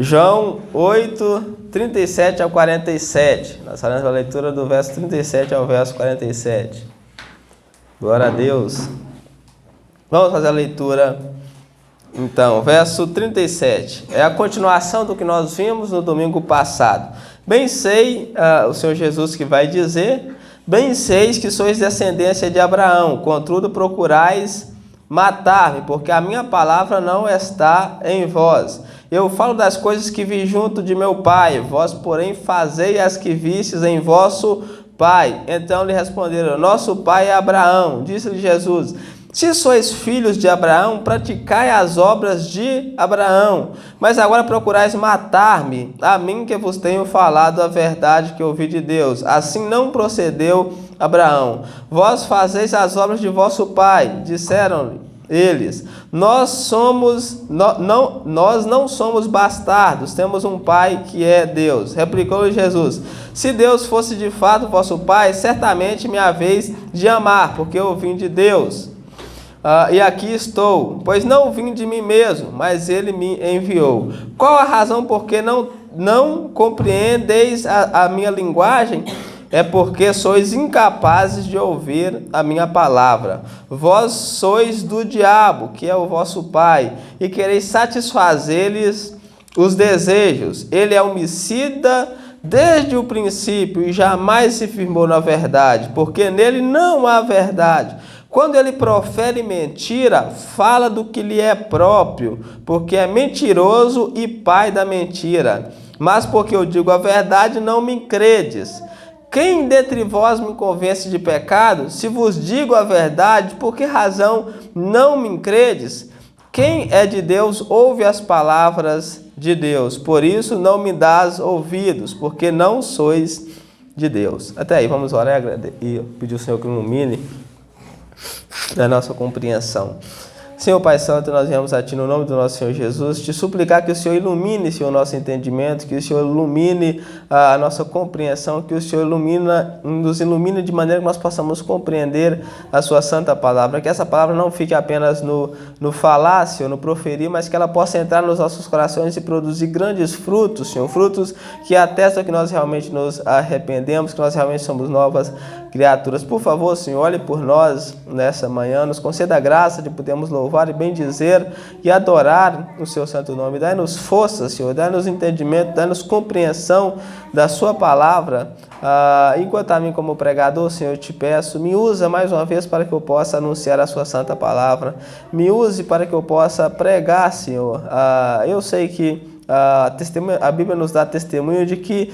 João 8, 37 ao 47. Nós faremos a leitura do verso 37 ao verso 47. Glória a Deus. Vamos fazer a leitura, então, verso 37. É a continuação do que nós vimos no domingo passado. Bem sei, o Senhor Jesus que vai dizer, bem seis que sois descendência de Abraão, contudo procurais matar-me, porque a minha palavra não está em vós. Eu falo das coisas que vi junto de meu pai, vós, porém, fazei as que vistes em vosso pai. Então lhe responderam, nosso pai é Abraão. Disse-lhe Jesus, se sois filhos de Abraão, praticai as obras de Abraão. Mas agora procurais matar-me, a mim que vos tenho falado a verdade que ouvi de Deus. Assim não procedeu Abraão. Vós fazeis as obras de vosso pai. Disseram-lhe eles, nós não somos bastardos, temos um pai que é Deus. Replicou-lhe Jesus, se Deus fosse de fato vosso pai, certamente me haveis de amar, porque eu vim de Deus. E aqui estou, pois não vim de mim mesmo, mas ele me enviou. Qual a razão por que não compreendeis a minha linguagem? É porque sois incapazes de ouvir a minha palavra. Vós sois do diabo, que é o vosso pai, e quereis satisfazer-lhes os desejos. Ele é homicida desde o princípio e jamais se firmou na verdade, porque nele não há verdade. Quando ele profere mentira, fala do que lhe é próprio, porque é mentiroso e pai da mentira. Mas porque eu digo a verdade, não me credes. Quem dentre vós me convence de pecado? Se vos digo a verdade, por que razão não me credes? Quem é de Deus ouve as palavras de Deus. Por isso não me dás ouvidos, porque não sois de Deus. Até aí, vamos orar e pedir ao Senhor que ilumine a nossa compreensão. Senhor Pai Santo, nós viemos a Ti no nome do nosso Senhor Jesus, te suplicar que o Senhor ilumine, Senhor, o nosso entendimento, que o Senhor ilumine a nossa compreensão, que o Senhor nos ilumine de maneira que nós possamos compreender a Sua santa palavra, que essa palavra não fique apenas no falar, Senhor, no proferir, mas que ela possa entrar nos nossos corações e produzir grandes frutos, Senhor, frutos que atestam que nós realmente nos arrependemos, que nós realmente somos novas criaturas. Por favor, Senhor, olhe por nós nessa manhã, nos conceda a graça de podermos louvar e bendizer e adorar o Seu santo nome. Dai-nos força, Senhor, dai-nos entendimento, dai-nos compreensão da Sua palavra. Enquanto a mim como pregador, Senhor, eu te peço, me usa mais uma vez para que eu possa anunciar a Sua santa palavra. Me use para que eu possa pregar, Senhor. Eu sei que a Bíblia nos dá testemunho de que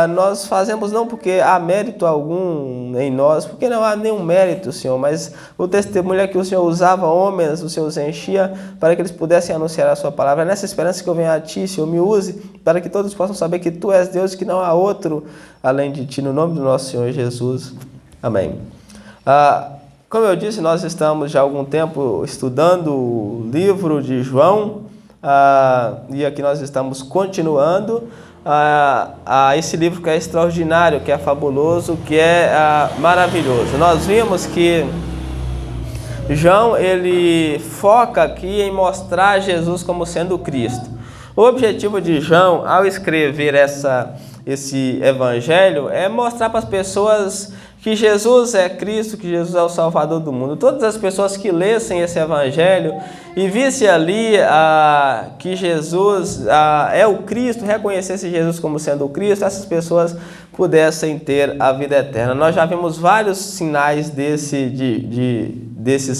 nós fazemos não porque há mérito algum em nós, porque não há nenhum mérito, Senhor, mas o testemunho é que o Senhor usava homens, o Senhor os enchia para que eles pudessem anunciar a Sua palavra. É nessa esperança que eu venho a Ti, Senhor, me use para que todos possam saber que Tu és Deus e que não há outro além de Ti, no nome do nosso Senhor Jesus. Amém. Como eu disse, nós estamos já há algum tempo estudando o livro de João, e aqui nós estamos continuando esse livro que é extraordinário, que é fabuloso, que é maravilhoso. Nós vimos que João, ele foca aqui em mostrar Jesus como sendo Cristo. O objetivo de João, ao escrever esse evangelho, é mostrar para as pessoas que Jesus é Cristo, que Jesus é o Salvador do mundo. Todas as pessoas que lessem esse evangelho e vissem ali que Jesus é o Cristo, reconhecessem Jesus como sendo o Cristo, essas pessoas pudessem ter a vida eterna. Nós já vimos vários sinais desses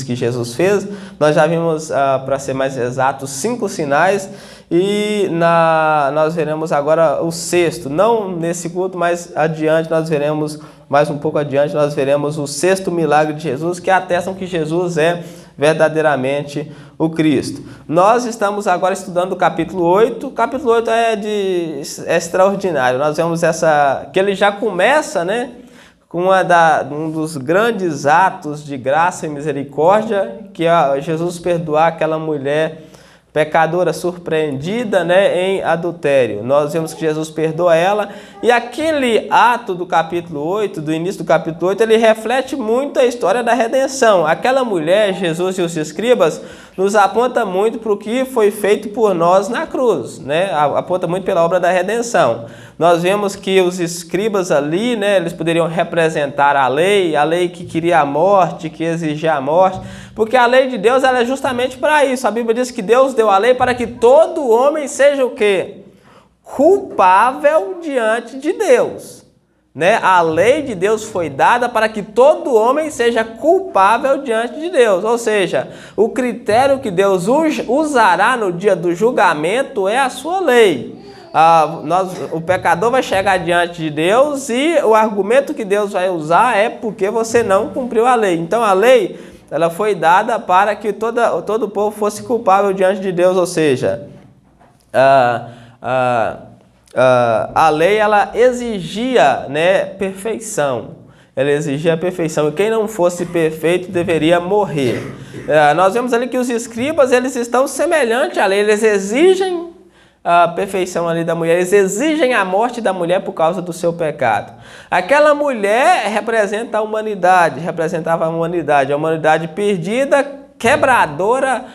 que Jesus fez. Nós já vimos, para ser mais exato, 5 sinais. E nós veremos agora o 6º, não nesse culto, mas adiante nós veremos, mais um pouco adiante, nós veremos o 6º milagre de Jesus, que atestam que Jesus é verdadeiramente o Cristo. Nós estamos agora estudando o capítulo 8, o capítulo 8 é extraordinário, nós vemos que ele já começa, né, com um dos grandes atos de graça e misericórdia, que é Jesus perdoar aquela mulher pecadora surpreendida, né, em adultério. Nós vemos que Jesus perdoa ela, e aquele ato do capítulo 8, do início do capítulo 8, ele reflete muito a história da redenção. Aquela mulher, Jesus e os escribas, nos aponta muito para o que foi feito por nós na cruz, né? Aponta muito pela obra da redenção. Nós vemos que os escribas ali, né, eles poderiam representar a lei que queria a morte, que exigia a morte, porque a lei de Deus ela é justamente para isso. A Bíblia diz que Deus deu a lei para que todo homem seja o quê? Culpável diante de Deus. Né? A lei de Deus foi dada para que todo homem seja culpável diante de Deus. Ou seja, o critério que Deus usará no dia do julgamento é a sua lei. O pecador vai chegar diante de Deus e o argumento que Deus vai usar é porque você não cumpriu a lei. Então a lei ela foi dada para que todo o povo fosse culpável diante de Deus. Ou seja, a lei ela exigia, né, perfeição. Ela exigia a perfeição. E quem não fosse perfeito deveria morrer. Nós vemos ali que os escribas eles estão semelhantes à lei. Eles exigem a perfeição ali da mulher. Eles exigem a morte da mulher por causa do seu pecado. Aquela mulher representa a humanidade. Representava a humanidade perdida, quebradora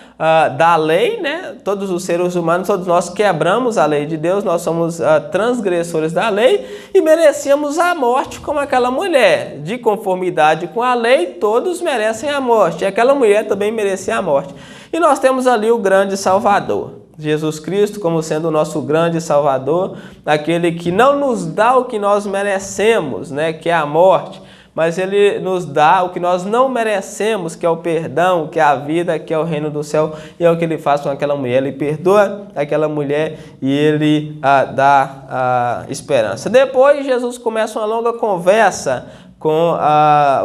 da lei, né? Todos os seres humanos, todos nós quebramos a lei de Deus, nós somos transgressores da lei e merecíamos a morte como aquela mulher. De conformidade com a lei, todos merecem a morte. E aquela mulher também merecia a morte. E nós temos ali o grande Salvador. Jesus Cristo como sendo o nosso grande Salvador, aquele que não nos dá o que nós merecemos, né? Que é a morte. Mas Ele nos dá o que nós não merecemos, que é o perdão, que é a vida, que é o reino do céu. E é o que Ele faz com aquela mulher. Ele perdoa aquela mulher e Ele dá a esperança. Depois, Jesus começa uma longa conversa com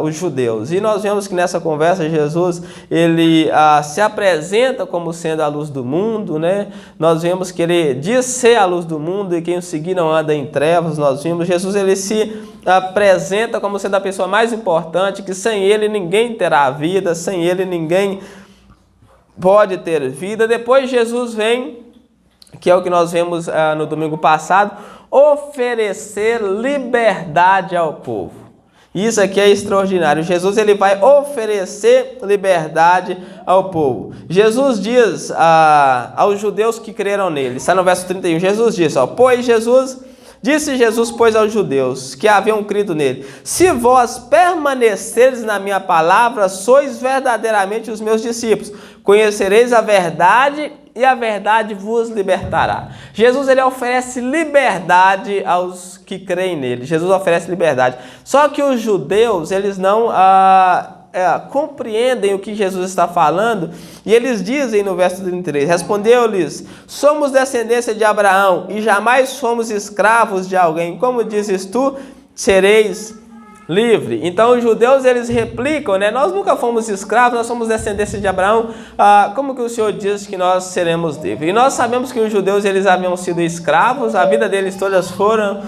os judeus. E nós vemos que nessa conversa Jesus ele se apresenta como sendo a luz do mundo, né? Nós vemos que ele diz ser a luz do mundo e quem o seguir não anda em trevas. Nós vimos Jesus ele se apresenta como sendo a pessoa mais importante, que sem ele ninguém terá vida, sem ele ninguém pode ter vida. Depois Jesus vem, que é o que nós vemos no domingo passado, oferecer liberdade ao povo. Isso aqui é extraordinário. Jesus ele vai oferecer liberdade ao povo. Jesus diz aos judeus que creram nele, está no verso 31, Jesus diz, disse Jesus, pois, aos judeus que haviam crido nele, se vós permaneceres na minha palavra, sois verdadeiramente os meus discípulos, conhecereis a verdade e a verdade vos libertará. Jesus ele oferece liberdade aos que creem nele. Jesus oferece liberdade. Só que os judeus eles não compreendem o que Jesus está falando e eles dizem no verso 33, respondeu-lhes, somos descendência de Abraão e jamais fomos escravos de alguém. Como dizes tu, sereis livre. Então os judeus eles replicam, né? Nós nunca fomos escravos, nós somos descendência de Abraão. Como que o Senhor diz que nós seremos livres? E nós sabemos que os judeus eles haviam sido escravos, a vida deles todas foram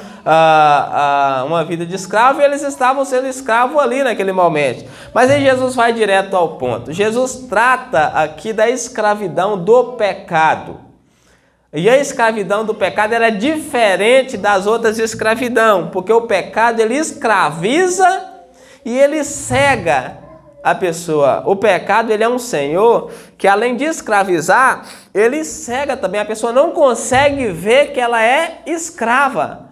uma vida de escravo e eles estavam sendo escravos ali naquele momento. Mas aí Jesus vai direto ao ponto. Jesus trata aqui da escravidão do pecado. E a escravidão do pecado era diferente das outras escravidão, porque o pecado ele escraviza e ele cega a pessoa. O pecado ele é um senhor que além de escravizar, ele cega também. A pessoa não consegue ver que ela é escrava.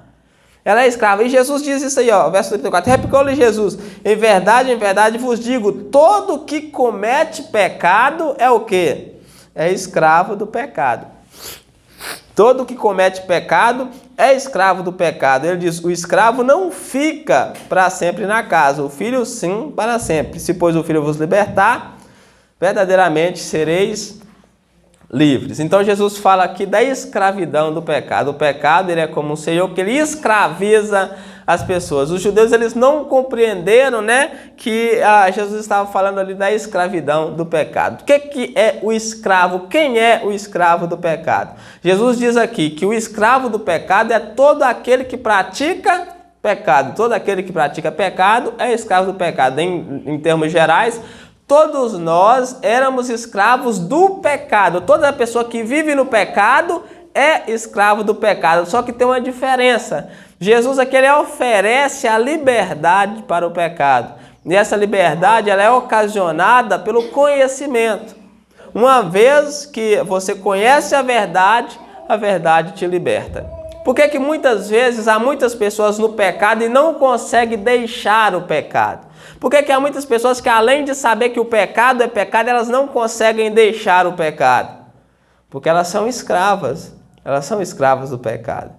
Ela é escrava. E Jesus diz isso aí, ó, verso 34. Replicou-lhe Jesus, em verdade vos digo, todo que comete pecado é o quê? É escravo do pecado. Todo que comete pecado é escravo do pecado. Ele diz, o escravo não fica para sempre na casa, o filho sim para sempre. Se pois o filho vos libertar, verdadeiramente sereis livres. Então Jesus fala aqui da escravidão do pecado. O pecado ele é como um senhor que ele escraviza as pessoas. Os judeus eles não compreenderam, né, que Jesus estava falando ali da escravidão do pecado. O que é o escravo? Quem é o escravo do pecado? Jesus diz aqui que o escravo do pecado é todo aquele que pratica pecado. Todo aquele que pratica pecado é escravo do pecado. Em termos gerais, todos nós éramos escravos do pecado. Toda pessoa que vive no pecado é escravo do pecado. Só que tem uma diferença. Jesus aqui ele oferece a liberdade para o pecado. E essa liberdade ela é ocasionada pelo conhecimento. Uma vez que você conhece a verdade te liberta. Por que muitas vezes há muitas pessoas no pecado e não conseguem deixar o pecado? Por que há muitas pessoas que além de saber que o pecado é pecado, elas não conseguem deixar o pecado? Porque elas são escravas do pecado.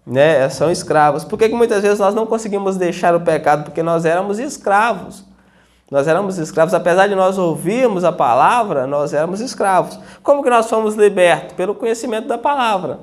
Né? Elas são escravas. Por que muitas vezes nós não conseguimos deixar o pecado? Porque nós éramos escravos. Nós éramos escravos, apesar de nós ouvirmos a palavra, nós éramos escravos. Como que nós fomos libertos? Pelo conhecimento da palavra.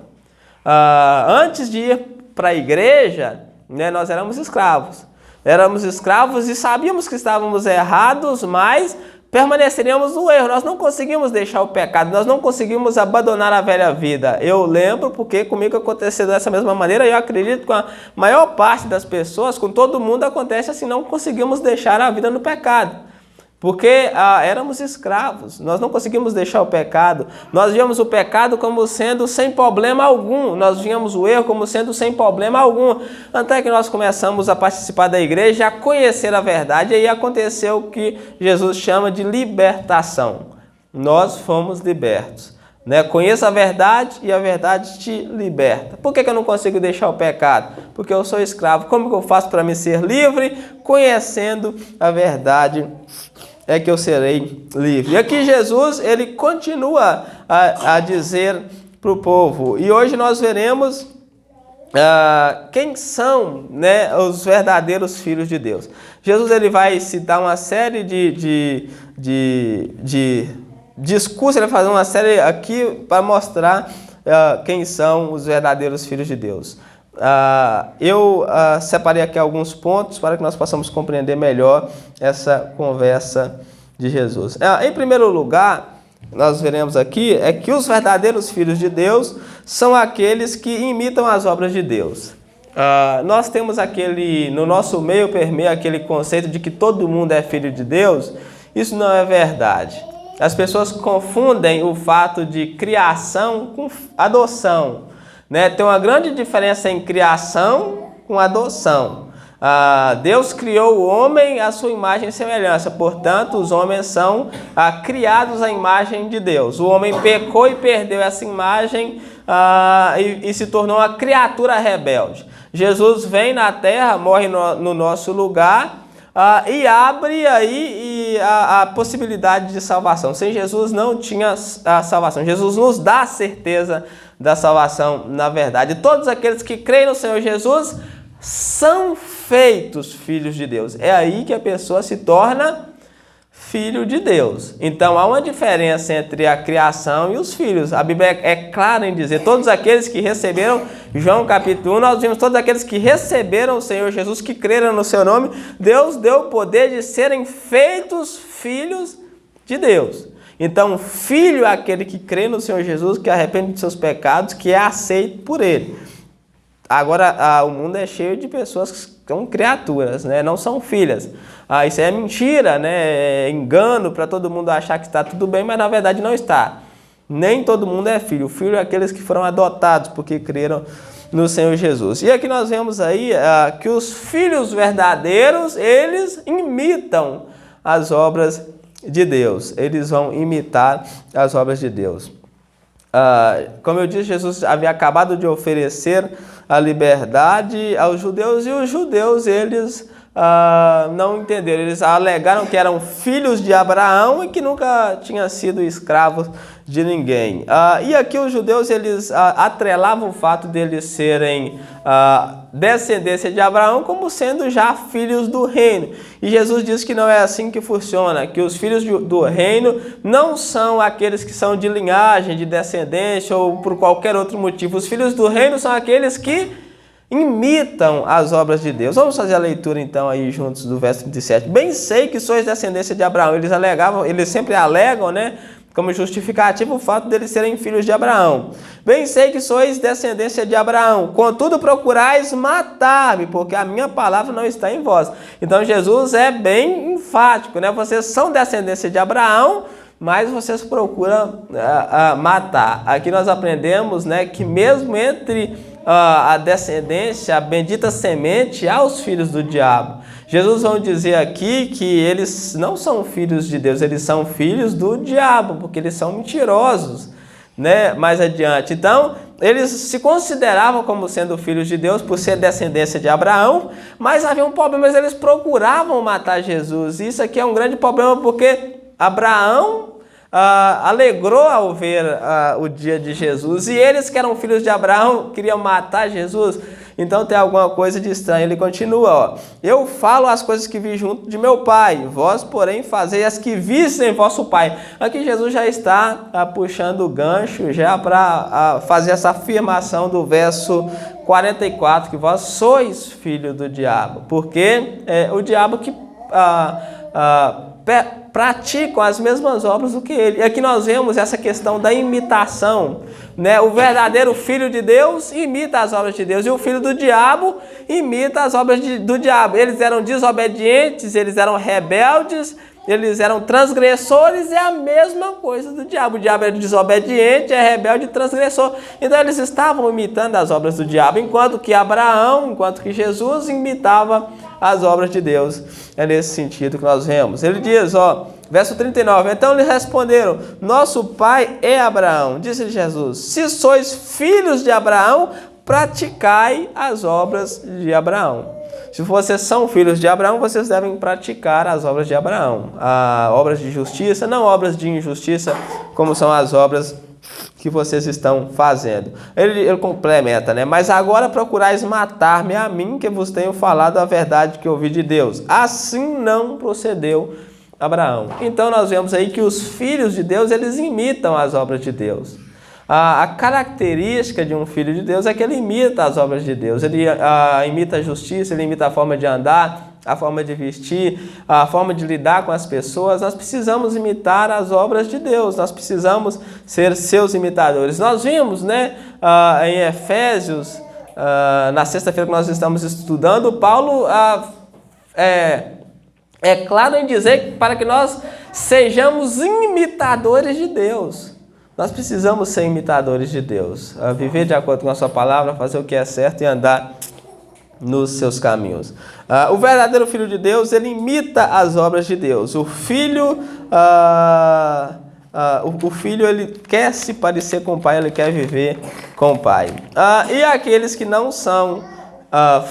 Antes de ir para a igreja, né, nós éramos escravos. Éramos escravos e sabíamos que estávamos errados, mas permaneceríamos no erro. Nós não conseguimos deixar o pecado, nós não conseguimos abandonar a velha vida. Eu lembro porque comigo aconteceu dessa mesma maneira e eu acredito que com a maior parte das pessoas, com todo mundo acontece assim, não conseguimos deixar a vida no pecado. Porque éramos escravos, nós não conseguimos deixar o pecado. Nós víamos o pecado como sendo sem problema algum. Nós víamos o erro como sendo sem problema algum. Até que nós começamos a participar da igreja, a conhecer a verdade. E aí aconteceu o que Jesus chama de libertação. Nós fomos libertos. Né? Conheça a verdade e a verdade te liberta. Por que eu não consigo deixar o pecado? Porque eu sou escravo. Como que eu faço para me ser livre? Conhecendo a verdade é que eu serei livre. E aqui Jesus, ele continua a dizer para o povo. E hoje nós veremos quem são, né, os verdadeiros filhos de Deus. Jesus ele vai citar uma série de discursos, ele vai fazer uma série aqui para mostrar quem são os verdadeiros filhos de Deus. Eu separei aqui alguns pontos para que nós possamos compreender melhor essa conversa de Jesus. Em primeiro lugar, nós veremos aqui é que os verdadeiros filhos de Deus são aqueles que imitam as obras de Deus. Nós temos no nosso meio permeia aquele conceito de que todo mundo é filho de Deus. Isso não é verdade. As pessoas confundem o fato de criação com adoção. Né? Tem uma grande diferença em criação com adoção. Deus criou o homem à sua imagem e semelhança, portanto, os homens são criados à imagem de Deus. O homem pecou e perdeu essa imagem e se tornou uma criatura rebelde. Jesus vem na terra, morre no nosso lugar e abre aí a possibilidade de salvação. Sem Jesus não tinha a salvação. Jesus nos dá a certeza da salvação, na verdade. Todos aqueles que creem no Senhor Jesus são feitos filhos de Deus. É aí que a pessoa se torna filho de Deus. Então há uma diferença entre a criação e os filhos. A Bíblia é clara em dizer, todos aqueles que receberam, João capítulo 1, nós vimos todos aqueles que receberam o Senhor Jesus, que creram no seu nome, Deus deu o poder de serem feitos filhos de Deus. Então, filho é aquele que crê no Senhor Jesus, que arrepende de seus pecados, que é aceito por Ele. Agora, o mundo é cheio de pessoas que são criaturas, né? Não são filhas. Isso é mentira, né? É engano para todo mundo achar que está tudo bem, mas na verdade não está. Nem todo mundo é filho. O filho é aqueles que foram adotados porque creram no Senhor Jesus. E aqui nós vemos aí que os filhos verdadeiros, eles imitam as obras de Deus. Eles vão imitar as obras de Deus. Como eu disse, Jesus havia acabado de oferecer a liberdade aos judeus, e os judeus, eles não entenderam. Eles alegaram que eram filhos de Abraão e que nunca tinham sido escravos de ninguém. E aqui os judeus, eles atrelavam o fato de eles serem descendência de Abraão como sendo já filhos do reino. E Jesus diz que não é assim que funciona, que os filhos do reino não são aqueles que são de linhagem, de descendência ou por qualquer outro motivo. Os filhos do reino são aqueles que imitam as obras de Deus. Vamos fazer a leitura então aí juntos do verso 37. Bem sei que sois descendência de Abraão. Eles sempre alegam, né, como justificativo o fato deles serem filhos de Abraão. Bem sei que sois descendência de Abraão, contudo procurais matar-me, porque a minha palavra não está em vós. Então Jesus é bem enfático, né? Vocês são descendência de Abraão, mas vocês procuram matar. Aqui nós aprendemos, né, que mesmo entre a descendência, a bendita semente, há os filhos do diabo. Jesus vai dizer aqui que eles não são filhos de Deus, eles são filhos do diabo, porque eles são mentirosos, né? Mais adiante. Então, eles se consideravam como sendo filhos de Deus por ser descendência de Abraão, mas havia um problema, eles procuravam matar Jesus. Isso aqui é um grande problema porque Abraão alegrou ao ver o dia de Jesus, e eles que eram filhos de Abraão queriam matar Jesus. Então tem alguma coisa de estranho. Ele continua, ó: eu falo as coisas que vi junto de meu pai, vós porém fazei as que viste em vosso pai. Aqui Jesus já está puxando o gancho já para fazer essa afirmação do verso 44, que vós sois filho do diabo, porque é o diabo que praticam as mesmas obras do que ele. E aqui nós vemos essa questão da imitação, né? O verdadeiro filho de Deus imita as obras de Deus, e o filho do diabo imita as obras do diabo. Eles eram desobedientes, eles eram rebeldes, eles eram transgressores, é a mesma coisa do diabo. O diabo é desobediente, é rebelde e transgressor. Então eles estavam imitando as obras do diabo, enquanto que Jesus imitava as obras de Deus. É nesse sentido que nós vemos. Ele diz, ó, verso 39, então lhe responderam, nosso pai é Abraão. Disse Jesus, se sois filhos de Abraão, praticai as obras de Abraão. Se vocês são filhos de Abraão, vocês devem praticar as obras de Abraão. Obras de justiça, não obras de injustiça, como são as obras que vocês estão fazendo. Ele complementa, né? Mas agora procurais matar-me a mim, que vos tenho falado a verdade que ouvi de Deus. Assim não procedeu Abraão. Então nós vemos aí que os filhos de Deus, eles imitam as obras de Deus. A característica de um filho de Deus é que ele imita as obras de Deus. Ele imita a justiça, ele imita a forma de andar, a forma de vestir, a forma de lidar com as pessoas. Nós precisamos imitar as obras de Deus, nós precisamos ser seus imitadores. Nós vimos, né, em Efésios, na sexta-feira que nós estamos estudando, Paulo é claro em dizer que para que nós sejamos imitadores de Deus. Nós precisamos ser imitadores de Deus, viver de acordo com a sua palavra, fazer o que é certo e andar nos seus caminhos. O verdadeiro filho de Deus, ele imita as obras de Deus. O filho, ele quer se parecer com o pai, ele quer viver com o pai. E aqueles que não são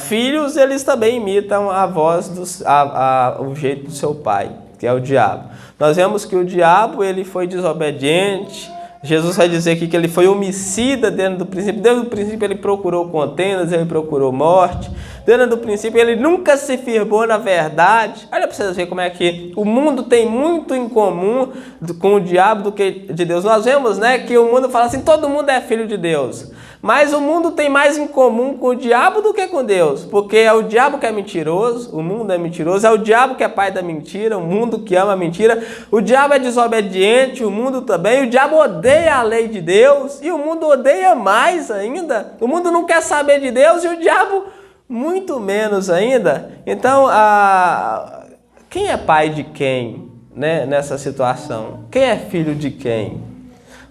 filhos, eles também imitam a voz, o jeito do seu pai, que é o diabo. Nós vemos que o diabo, ele foi desobediente. Jesus vai dizer aqui que ele foi homicida desde o princípio. Desde o princípio ele procurou contendas, ele procurou morte. Desde o princípio ele nunca se firmou na verdade. Olha para vocês verem como é que o mundo tem muito em comum com o diabo do que de Deus. Nós vemos, né, que o mundo fala assim, todo mundo é filho de Deus. Mas o mundo tem mais em comum com o diabo do que com Deus. Porque é o diabo que é mentiroso, o mundo é mentiroso, é o diabo que é pai da mentira, o mundo que ama a mentira. O diabo é desobediente, o mundo também. O diabo odeia a lei de Deus e o mundo odeia mais ainda. O mundo não quer saber de Deus e o diabo muito menos ainda. Então, quem é pai de quem, né, nessa situação? Quem é filho de quem?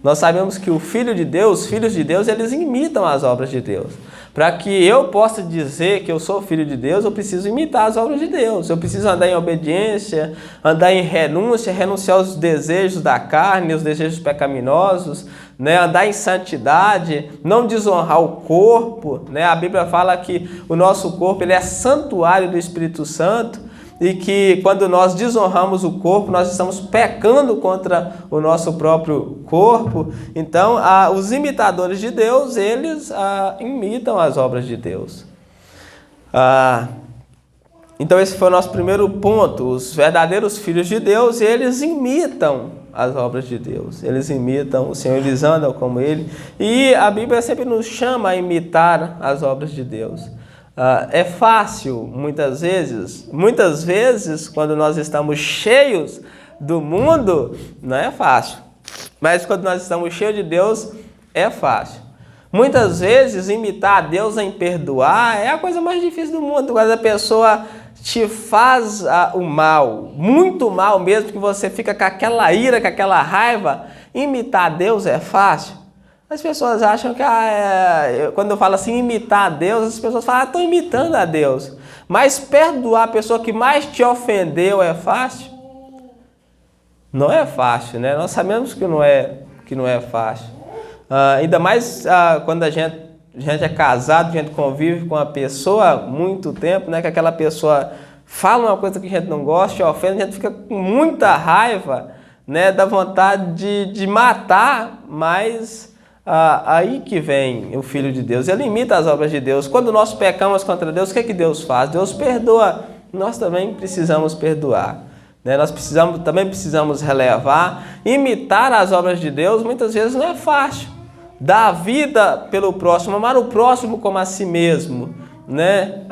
Nós sabemos que o filho de Deus, os filhos de Deus, eles imitam as obras de Deus. Para que eu possa dizer que eu sou filho de Deus, eu preciso imitar as obras de Deus. Eu preciso andar em obediência, andar em renúncia, renunciar aos desejos da carne, os desejos pecaminosos, né? Andar em santidade, não desonrar o corpo, né? A Bíblia fala que o nosso corpo ele é santuário do Espírito Santo. E que quando nós desonramos o corpo, nós estamos pecando contra o nosso próprio corpo. Então, os imitadores de Deus, eles imitam as obras de Deus. Então, esse foi o nosso primeiro ponto. Os verdadeiros filhos de Deus, eles imitam as obras de Deus. Eles imitam o Senhor, eles andam como Ele. E a Bíblia sempre nos chama a imitar as obras de Deus. É fácil, muitas vezes, quando nós estamos cheios do mundo, não é fácil. Mas quando nós estamos cheios de Deus, é fácil. Muitas vezes, imitar a Deus em perdoar é a coisa mais difícil do mundo. Quando a pessoa te faz o mal, muito mal mesmo, que você fica com aquela ira, com aquela raiva, imitar a Deus é fácil. As pessoas acham que, quando eu falo assim, imitar a Deus, as pessoas falam, estou imitando a Deus. Mas perdoar a pessoa que mais te ofendeu é fácil? Não é fácil, né? Nós sabemos que não é fácil. Ainda mais quando a gente é casado, a gente convive com uma pessoa há muito tempo, né? Que aquela pessoa fala uma coisa que a gente não gosta, ofende, a gente fica com muita raiva, né? Dá vontade de matar, mas aí que vem o Filho de Deus. Ele imita as obras de Deus. Quando nós pecamos contra Deus, o que é que Deus faz? Deus perdoa. Nós também precisamos perdoar. Nós também precisamos relevar. Imitar as obras de Deus muitas vezes não é fácil. Dar a vida pelo próximo, amar o próximo como a si mesmo, né?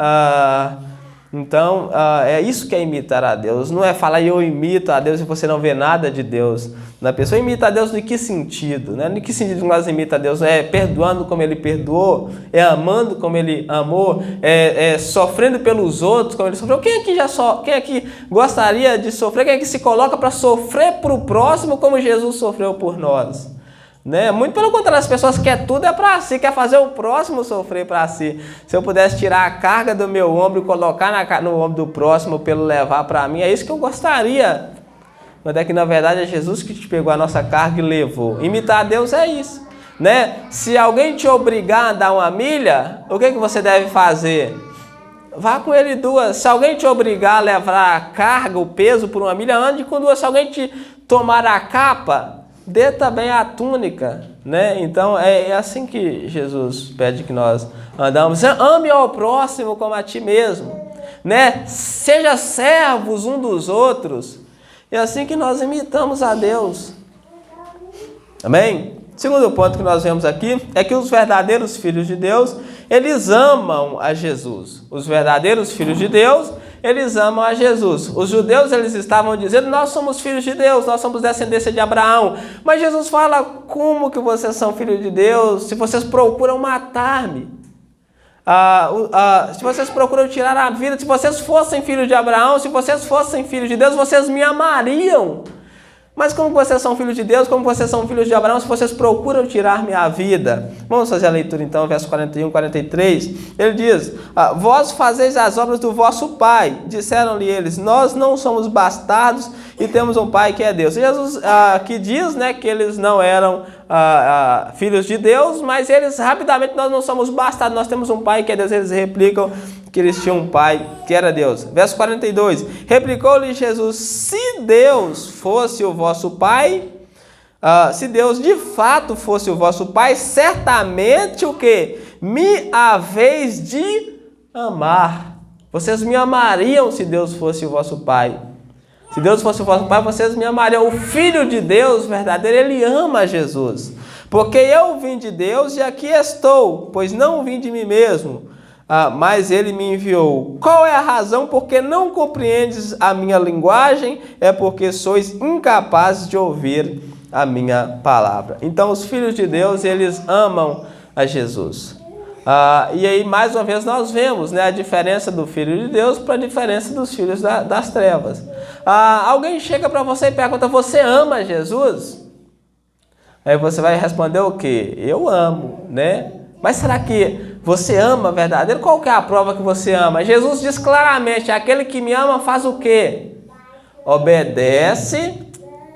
Então, é isso que é imitar a Deus. Não é falar eu imito a Deus e você não vê nada de Deus na pessoa. Imita a Deus em que sentido? Né? Em que sentido nós imita a Deus? É perdoando como Ele perdoou? É amando como Ele amou? É sofrendo pelos outros como Ele sofreu? Quem aqui gostaria de sofrer? Quem aqui se coloca para sofrer para o próximo como Jesus sofreu por nós? Né? Muito pelo contrário, as pessoas querem tudo é para si, quer fazer o próximo sofrer para si. Se eu pudesse tirar a carga do meu ombro e colocar no ombro do próximo para ele levar para mim, é isso que eu gostaria. Mas é que na verdade é Jesus que te pegou a nossa carga e levou. Imitar a Deus é isso. Né? Se alguém te obrigar a andar 1 milha, o que você deve fazer? Vá com ele 2. Se alguém te obrigar a levar a carga, o peso por 1 milha, ande com 2. Se alguém te tomar a capa, dê também a túnica, né? Então é assim que Jesus pede que nós andamos. Ame ao próximo como a ti mesmo, né? Seja servos um dos outros. É assim que nós imitamos a Deus. Amém? Segundo ponto que nós vemos aqui é que os verdadeiros filhos de Deus, eles amam a Jesus. Os verdadeiros filhos de Deus, eles amam a Jesus. Os judeus, eles estavam dizendo, nós somos filhos de Deus, nós somos descendência de Abraão. Mas Jesus fala, como que vocês são filhos de Deus se vocês procuram matar-me? Se vocês procuram tirar a vida, se vocês fossem filhos de Abraão, se vocês fossem filhos de Deus, vocês me amariam. Mas como vocês são filhos de Deus, como vocês são filhos de Abraão, se vocês procuram tirar minha vida? Vamos fazer a leitura então, verso 41, 43. Ele diz, vós fazeis as obras do vosso pai. Disseram-lhe eles, nós não somos bastardos e temos um pai que é Deus. Jesus aqui diz, né, que eles não eram filhos de Deus, mas eles rapidamente, nós não somos bastardos, nós temos um pai que é Deus. Eles replicam que eles tinham um pai que era Deus. Verso 42, replicou-lhe Jesus, se Deus fosse o vosso pai, se Deus de fato fosse o vosso pai, certamente o que? Me haveis de amar. Vocês me amariam se Deus fosse o vosso pai. Se Deus fosse o vosso pai, vocês me amariam. O Filho de Deus verdadeiro, ele ama Jesus. Porque eu vim de Deus e aqui estou, pois não vim de mim mesmo, mas ele me enviou. Qual é a razão? Porque não compreendes a minha linguagem? É porque sois incapazes de ouvir a minha palavra. Então, os filhos de Deus, eles amam a Jesus. E aí, mais uma vez, nós vemos, né, a diferença do Filho de Deus para a diferença dos filhos das trevas. Alguém chega para você e pergunta, você ama Jesus? Aí você vai responder o quê? Eu amo, né? Mas será que você ama verdadeiro? Qual que é a prova que você ama? Jesus diz claramente, aquele que me ama faz o quê? Obedece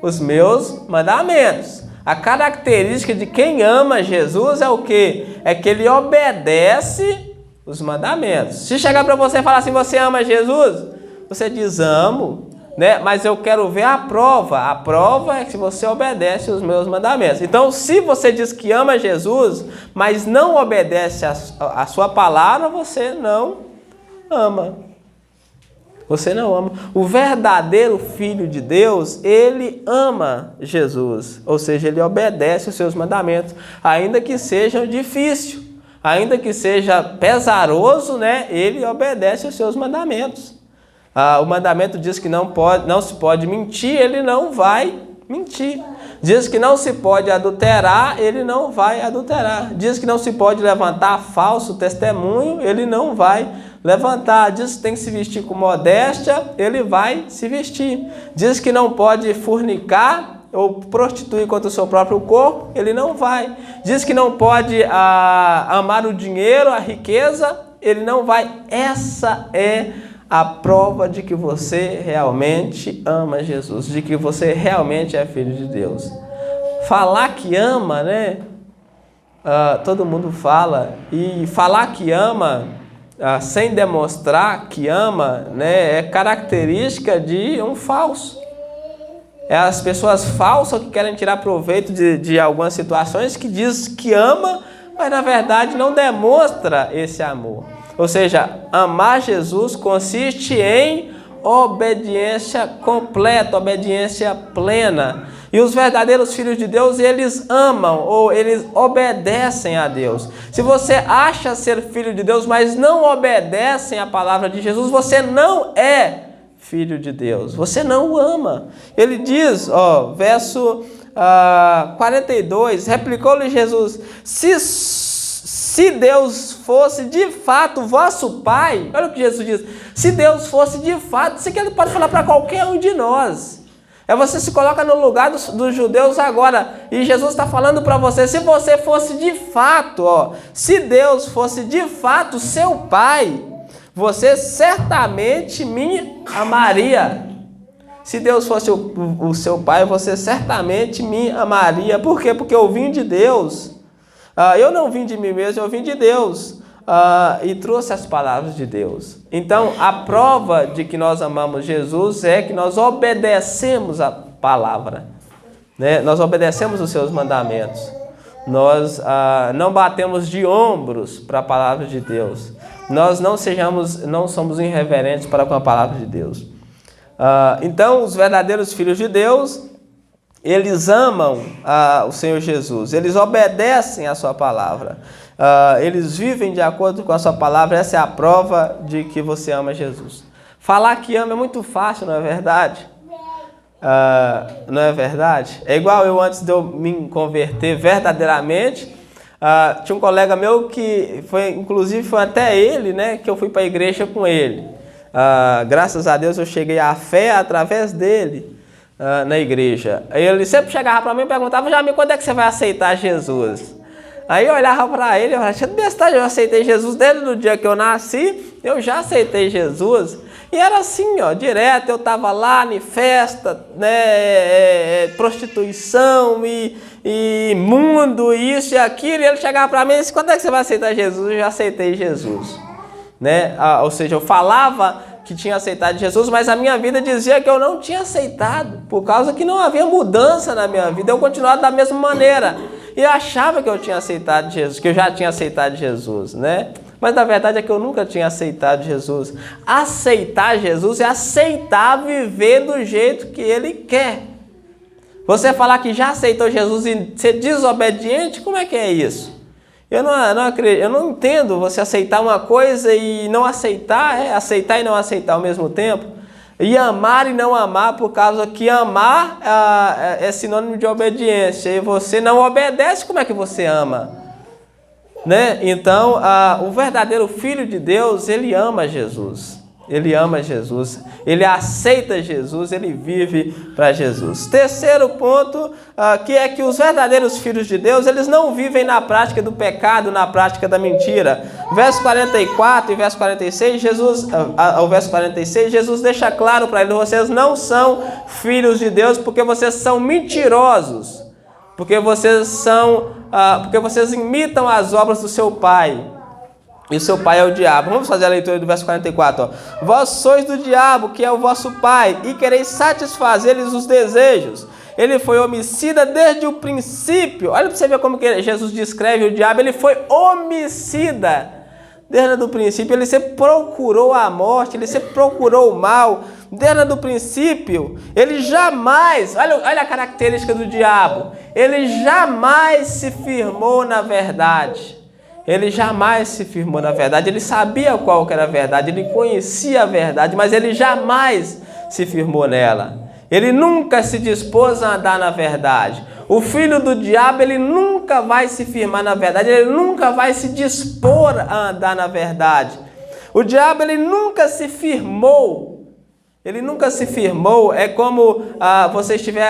os meus mandamentos. A característica de quem ama Jesus é o quê? É que ele obedece os mandamentos. Se chegar para você e falar assim, você ama Jesus? Você diz, amo, né? Mas eu quero ver a prova. A prova é que você obedece os meus mandamentos. Então, se você diz que ama Jesus, mas não obedece a sua palavra, você não ama. Você não ama. O verdadeiro Filho de Deus, ele ama Jesus. Ou seja, ele obedece os seus mandamentos, ainda que seja difícil, ainda que seja pesaroso, né? Ele obedece os seus mandamentos. O mandamento diz que não se pode mentir, ele não vai mentir. Diz que não se pode adulterar, ele não vai adulterar. Diz que não se pode levantar falso testemunho, ele não vai levantar. Diz que tem que se vestir com modéstia, ele vai se vestir. Diz que não pode fornicar ou prostituir contra o seu próprio corpo, ele não vai. Diz que não pode amar o dinheiro, a riqueza, ele não vai. Essa é a prova de que você realmente ama Jesus, de que você realmente é filho de Deus. Falar que ama, né? Todo mundo fala. E falar que ama, sem demonstrar que ama, né, é característica de um falso. É as pessoas falsas que querem tirar proveito de algumas situações, que diz que ama, mas na verdade não demonstra esse amor. Ou seja, amar Jesus consiste em obediência completa, obediência plena. E os verdadeiros filhos de Deus, eles amam ou eles obedecem a Deus. Se você acha ser filho de Deus, mas não obedecem à palavra de Jesus, você não é filho de Deus. Você não o ama. Ele diz, verso 42, replicou-lhe Jesus: se Deus fosse de fato vosso Pai, olha o que Jesus diz, se Deus fosse de fato, isso aqui ele pode falar para qualquer um de nós. Você se coloca no lugar dos judeus agora, e Jesus está falando para você, se você fosse de fato, se Deus fosse de fato seu Pai, você certamente me amaria. Se Deus fosse o seu Pai, você certamente me amaria. Por quê? Porque eu vim de Deus. Eu não vim de mim mesmo, eu vim de Deus. E trouxe as palavras de Deus. Então, a prova de que nós amamos Jesus é que nós obedecemos a palavra, né? Nós obedecemos os seus mandamentos. Nós não batemos de ombros para a palavra de Deus. Nós não somos irreverentes para com a palavra de Deus. Então, os verdadeiros filhos de Deus, eles amam o Senhor Jesus. Eles obedecem a sua palavra. Eles vivem de acordo com a sua palavra. Essa é a prova de que você ama Jesus. Falar que ama é muito fácil, não é verdade? Não é verdade? É igual eu, antes de eu me converter verdadeiramente, tinha um colega meu que inclusive foi até ele, né, que eu fui para a igreja com ele. Graças a Deus eu cheguei à fé através dele na igreja. Ele sempre chegava para mim e perguntava: Jamil, quando é que você vai aceitar Jesus? Aí eu olhava para ele e falava: eu aceitei Jesus desde o dia que eu nasci, eu já aceitei Jesus. E era assim, direto, eu estava lá em festa, né, prostituição e mundo, isso e aquilo, e ele chegava para mim e disse: quando é que você vai aceitar Jesus? Eu já aceitei Jesus, né? Ou seja, eu falava que tinha aceitado Jesus, mas a minha vida dizia que eu não tinha aceitado, por causa que não havia mudança na minha vida, eu continuava da mesma maneira, e eu achava que eu tinha aceitado Jesus, que eu já tinha aceitado Jesus, né? Mas na verdade é que eu nunca tinha aceitado Jesus. Aceitar Jesus é aceitar viver do jeito que Ele quer. Você falar que já aceitou Jesus e ser desobediente, como é que é isso? Eu não entendo você aceitar uma coisa e não aceitar, aceitar e não aceitar ao mesmo tempo. E amar e não amar, por causa que amar é sinônimo de obediência. E você não obedece, como é que você ama? Né? Então, o verdadeiro filho de Deus, ele ama Jesus. Ele ama Jesus, ele aceita Jesus, ele vive para Jesus. Terceiro ponto, que é que os verdadeiros filhos de Deus, eles não vivem na prática do pecado, na prática da mentira. Verso 44 e verso 46, ao verso 46, Jesus deixa claro para eles: vocês não são filhos de Deus porque vocês são mentirosos, porque vocês imitam as obras do seu pai. E o seu pai é o diabo. Vamos fazer a leitura do verso 44. Vós sois do diabo, que é o vosso pai, e quereis satisfazer-lhes os desejos. Ele foi homicida desde o princípio. Olha para você ver como que Jesus descreve o diabo. Ele foi homicida desde o princípio. Ele sempre procurou a morte, ele sempre procurou o mal. Desde o princípio, ele jamais, olha a característica do diabo, ele jamais se firmou na verdade. Ele jamais se firmou na verdade, ele sabia qual que era a verdade, ele conhecia a verdade, mas ele jamais se firmou nela. Ele nunca se dispôs a andar na verdade. O filho do diabo, ele nunca vai se firmar na verdade, ele nunca vai se dispor a andar na verdade. O diabo, ele nunca se firmou. Ele nunca se firmou. É como você estiver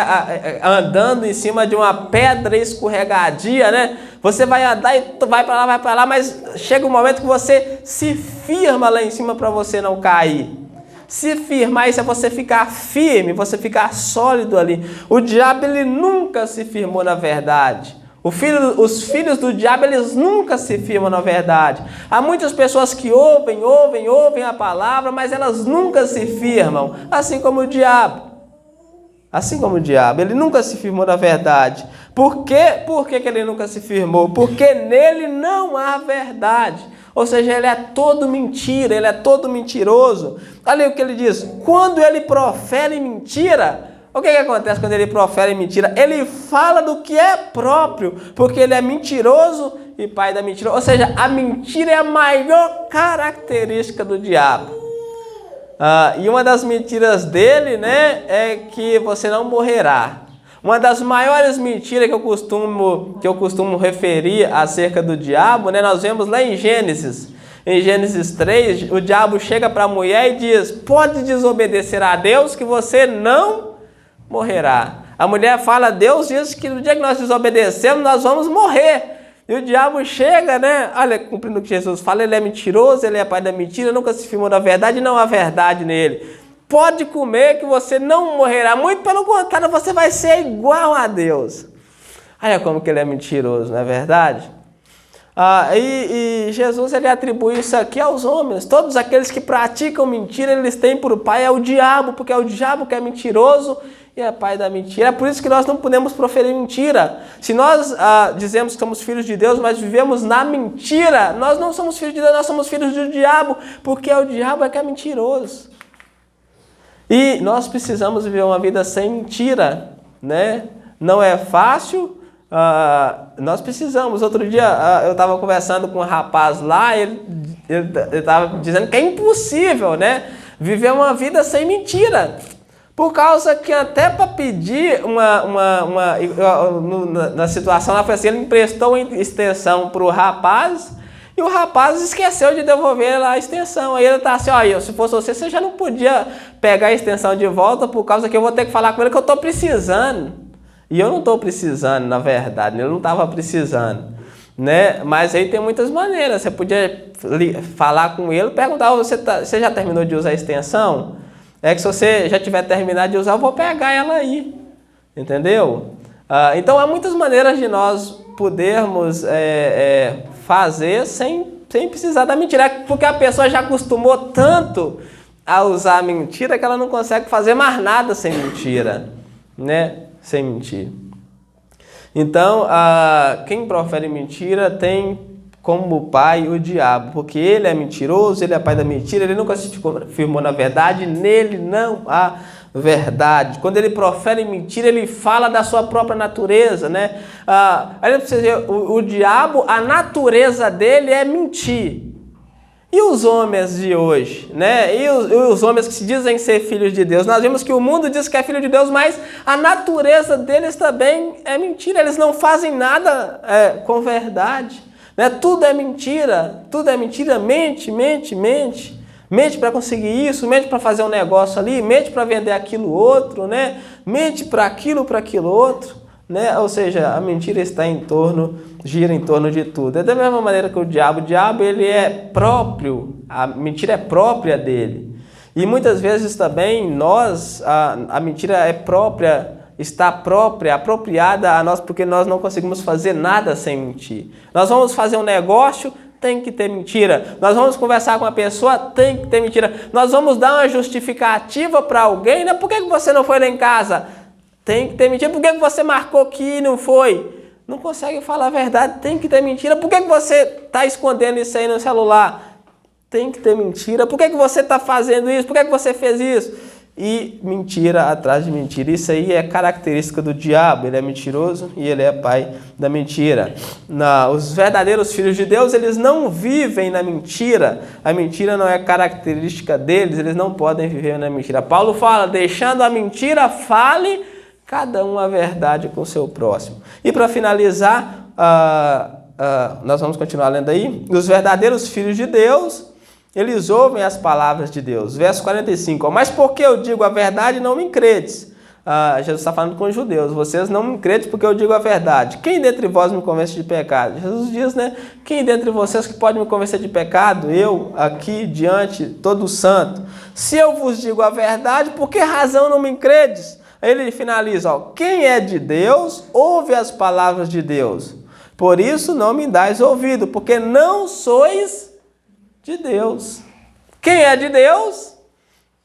andando em cima de uma pedra escorregadia, né? Você vai andar e vai para lá, mas chega um momento que você se firma lá em cima para você não cair. Se firmar, isso é você ficar firme, você ficar sólido ali. O diabo, ele nunca se firmou na verdade. Os filhos do diabo, eles nunca se firmam na verdade. Há muitas pessoas que ouvem a palavra, mas elas nunca se firmam, assim como o diabo. Assim como o diabo, ele nunca se firmou na verdade. Por quê? Por que ele nunca se firmou? Porque nele não há verdade. Ou seja, ele é todo mentira, ele é todo mentiroso. Olha o que ele diz. Quando ele profere mentira, o que acontece quando ele profere mentira? Ele fala do que é próprio, porque ele é mentiroso e pai da mentira. Ou seja, a mentira é a maior característica do diabo. E uma das mentiras dele, né, é que você não morrerá. Uma das maiores mentiras que eu costumo referir acerca do diabo, né, nós vemos lá em Gênesis 3, o diabo chega para a mulher e diz: pode desobedecer a Deus que você não morrerá. A mulher fala: Deus diz que no dia que nós desobedecemos, nós vamos morrer. E o diabo chega, né? Olha, cumprindo o que Jesus fala, ele é mentiroso, ele é pai da mentira, nunca se firmou na verdade, não há verdade nele. Pode comer que você não morrerá, muito pelo contrário, você vai ser igual a Deus. Olha como que ele é mentiroso, não é verdade? E Jesus, ele atribui isso aqui aos homens. Todos aqueles que praticam mentira, eles têm por pai o diabo, porque é o diabo que é mentiroso e é pai da mentira. É por isso que nós não podemos proferir mentira. Se nós dizemos que somos filhos de Deus, mas vivemos na mentira, nós não somos filhos de Deus, nós somos filhos do diabo, porque é o diabo que é mentiroso. E nós precisamos viver uma vida sem mentira, né? Não é fácil, nós precisamos. Outro dia eu estava conversando com um rapaz lá, ele estava dizendo que é impossível, né? Viver uma vida sem mentira. Por causa que até para pedir na situação lá foi assim, ele emprestou uma extensão para o rapaz e o rapaz esqueceu de devolver a extensão. Aí ele está assim: ó, se fosse você já não podia pegar a extensão de volta por causa que eu vou ter que falar com ele que eu estou precisando. E eu não estou precisando, na verdade, ele não estava precisando, né? Mas aí tem muitas maneiras. Você podia falar com ele, perguntar: você já terminou de usar a extensão? É que se você já tiver terminado de usar, eu vou pegar ela aí, entendeu? Então há muitas maneiras de nós podermos fazer sem precisar da mentira, porque a pessoa já acostumou tanto a usar a mentira que ela não consegue fazer mais nada sem mentira, né? Sem mentir. Então, quem profere mentira tem como pai o diabo, porque ele é mentiroso, ele é pai da mentira, ele nunca se firmou na verdade, nele não há verdade. Quando ele profere mentira, ele fala da sua própria natureza, né? Olha para você ver, o diabo, a natureza dele é mentir. E os homens de hoje, né? E os homens que se dizem ser filhos de Deus? Nós vimos que o mundo diz que é filho de Deus, mas a natureza deles também é mentira. Eles não fazem nada com verdade, né? Tudo é mentira, mente. Mente para conseguir isso, mente para fazer um negócio ali, mente para vender aquilo outro, né? Mente para aquilo outro, né? Ou seja, a mentira gira em torno de tudo. É da mesma maneira que o diabo ele é próprio, a mentira é própria dele. E muitas vezes também a mentira é própria, apropriada a nós, porque nós não conseguimos fazer nada sem mentir. Nós vamos fazer um negócio, tem que ter mentira. Nós vamos conversar com uma pessoa, tem que ter mentira. Nós vamos dar uma justificativa para alguém, né? Por que você não foi lá em casa? Tem que ter mentira. Por que você marcou que e não foi? Não consegue falar a verdade, tem que ter mentira. Por que você está escondendo isso aí no celular? Tem que ter mentira. Por que você está fazendo isso? Por que você fez isso? E mentira atrás de mentira. Isso aí é característica do diabo. Ele é mentiroso e ele é pai da mentira. Os verdadeiros filhos de Deus, eles não vivem na mentira. A mentira não é característica deles. Eles não podem viver na mentira. Paulo fala: deixando a mentira, fale cada um a verdade com o seu próximo. E para finalizar, nós vamos continuar lendo aí. Os verdadeiros filhos de Deus, eles ouvem as palavras de Deus. Verso 45. Mas porque eu digo a verdade, não me credes. Jesus está falando com os judeus. Vocês não me credes porque eu digo a verdade. Quem dentre vós me convence de pecado? Jesus diz, né? Quem dentre vocês que pode me convencer de pecado? Eu, aqui diante, todo santo. Se eu vos digo a verdade, por que razão não me credes? Aí ele finaliza, quem é de Deus, ouve as palavras de Deus. Por isso não me dais ouvido, porque não sois de Deus. Quem é de Deus,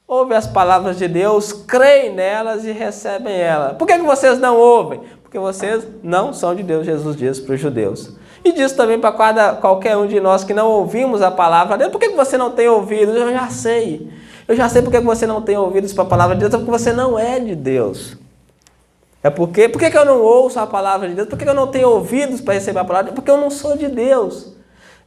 ouve as palavras de Deus, creem nelas e recebem elas. Por que vocês não ouvem? Porque vocês não são de Deus, Jesus diz para os judeus. E diz também para qualquer um de nós que não ouvimos a palavra dele. Por que você não tem ouvido? Eu já sei. Eu já sei porque você não tem ouvidos para a palavra de Deus. É porque você não é de Deus. É porque... Por que eu não ouço a palavra de Deus? Por que eu não tenho ouvidos para receber a palavra de Deus? Porque eu não sou de Deus.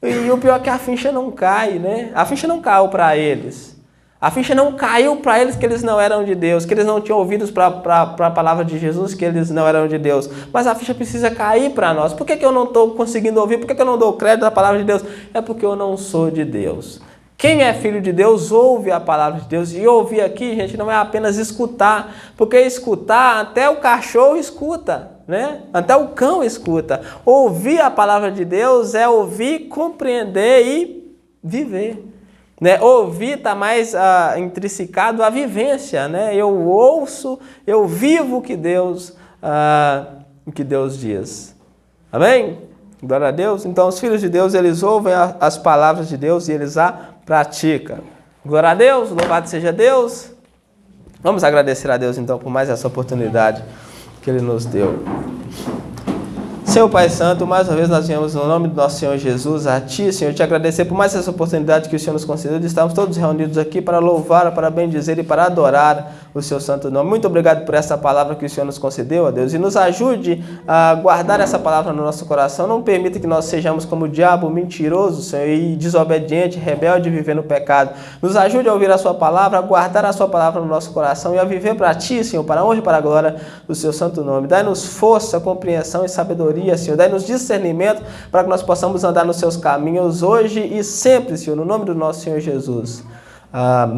E o pior é que a ficha não cai, né? A ficha não caiu para eles. A ficha não caiu para eles que eles não eram de Deus, que eles não tinham ouvidos para a palavra de Jesus, que eles não eram de Deus. Mas a ficha precisa cair para nós. Por que eu não estou conseguindo ouvir? Por que eu não dou crédito à palavra de Deus? É porque eu não sou de Deus. Quem é filho de Deus ouve a palavra de Deus. E ouvir aqui, gente, não é apenas escutar. Porque escutar, até o cachorro escuta, né? Até o cão escuta. Ouvir a palavra de Deus é ouvir, compreender e viver. Né? Ouvir está mais intrinsecado à vivência, né? Eu ouço, eu vivo o que Deus diz. Amém? Glória a Deus. Então, os filhos de Deus, eles ouvem as palavras de Deus e eles a praticam. Glória a Deus, louvado seja Deus. Vamos agradecer a Deus, então, por mais essa oportunidade que Ele nos deu. Senhor Pai Santo, mais uma vez nós viemos no nome do nosso Senhor Jesus, a Ti, Senhor, te agradecer por mais essa oportunidade que o Senhor nos concedeu de estarmos todos reunidos aqui para louvar, para bendizer e para adorar o Seu santo nome. Muito obrigado por essa palavra que o Senhor nos concedeu, ó Deus, e nos ajude a guardar essa palavra no nosso coração. Não permita que nós sejamos como o diabo mentiroso, Senhor, e desobediente, rebelde, viver no pecado. Nos ajude a ouvir a Sua palavra, a guardar a Sua palavra no nosso coração e a viver para Ti, Senhor, para a honra e para a glória do Seu santo nome. Dai-nos força, compreensão e sabedoria, Senhor, dai-nos discernimento para que nós possamos andar nos seus caminhos hoje e sempre, Senhor, no nome do nosso Senhor Jesus. Amém.